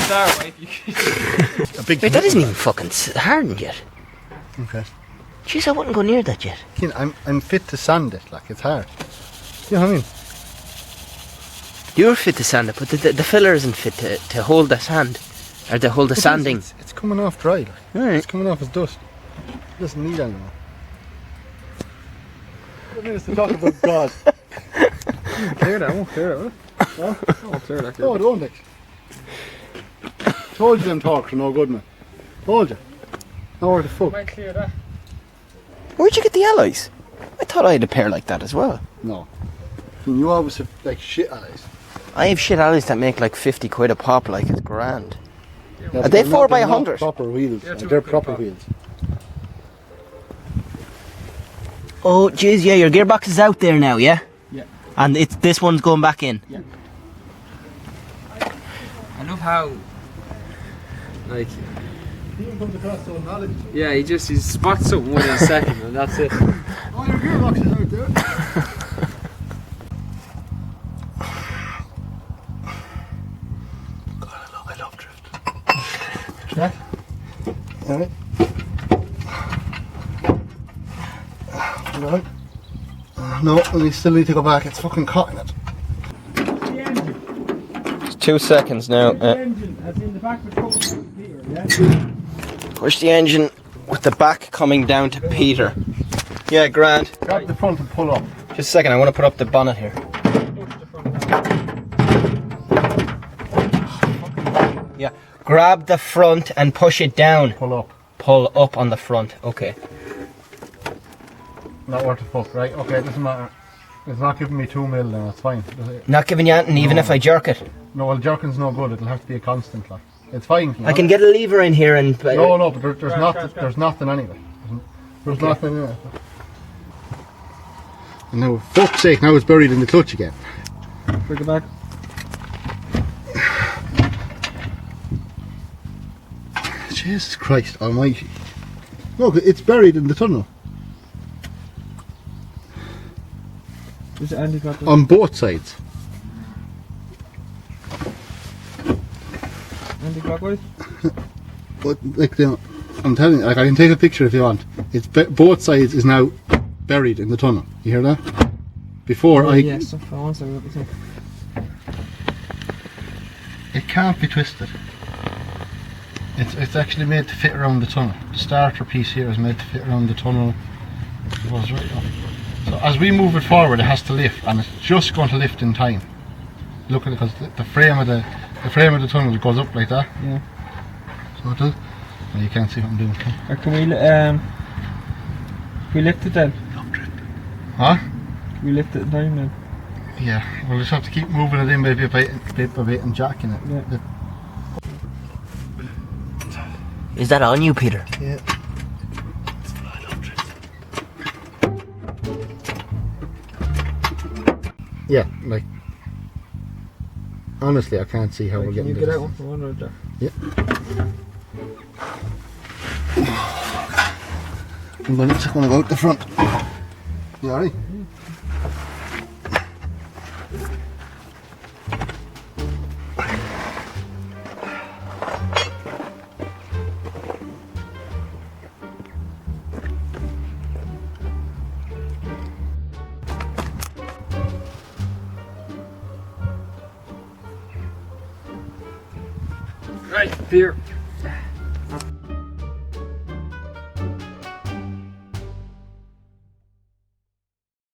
that right. Wait, that isn't even fucking hardened yet. Okay. Jeez, I wouldn't go near that yet. I'm fit to sand it, like, it's hard. You know what I mean? You're fit to sand it, but the filler isn't fit to hold the sand. Or to hold the sanding. It's coming off dry, like. Right. It's coming off as dust. It doesn't need anymore. What minutes to talk about God? Clear that, I won't clear that, will I? What? I won't clear that. Oh, don't it? Told you them talks are no good, man. Told you. Now where the fuck? Might clear that. Where'd you get the alloys? I thought I had a pair like that as well. No. You always have, like, shit alloys. I have shit alloys that make like 50 quid a pop, like it's grand. Yeah, Are they they're 4 by they're not 100? proper wheels. They're They're proper proper. wheels. Oh, jeez, yeah, your gearbox is out there now, yeah? Yeah. And this one's going back in? Yeah. I love how, like, Even comes across so knowledge. yeah, he spots something within a second and that's it. Oh, your gearbox is out there. I love drift. Yeah. Alright. Alright. No, we still need to go back. It's fucking caught in it. The engine. It's 2 seconds now. The engine, as in the back of the truck, Peter, yeah? Push the engine with the back coming down to Peter. Yeah, grand. Grab the front and pull up. Just a second, I want to put up the bonnet here. Yeah, grab the front and push it down. Pull up. Pull up on the front, okay. Not worth the fuck, right? Okay, it doesn't matter. It's not giving me 2 mil now, it's fine. Not giving you anything even if I jerk it. No, well, jerking's no good. It'll have to be a constant, like. It's fine. You know? I can get a lever in here and... No, but there's nothing anyway. There's nothing anyway. And now, fuck's sake, now it's buried in the clutch again. Bring it back. Jesus Christ almighty. Look, it's buried in the tunnel. Is it Andy got the... On both sides. Anti-clockwise? But, like, I'm telling you, like, I can take a picture if you want. It's both sides is now buried in the tunnel. You hear that? Before Yes, for once I will be saying. It can't be twisted. It's actually made to fit around the tunnel. The starter piece here is made to fit around the tunnel. It was right up. So as we move it forward, it has to lift, and it's just going to lift in time. Look at it, because the frame of the tunnel goes up like that. Yeah. So it does. Well, you can't see what I'm doing. Or can we lift it then? Huh? Can we lift it down then? Yeah. We'll just have to keep moving it in bit by bit and jacking it. Yeah. Is that on you, Peter? Yeah. Yeah, like, honestly, I can't see how we're Can getting you get this. out one from under there? Yeah. I'm just going to go out the front. You alright? Right, here.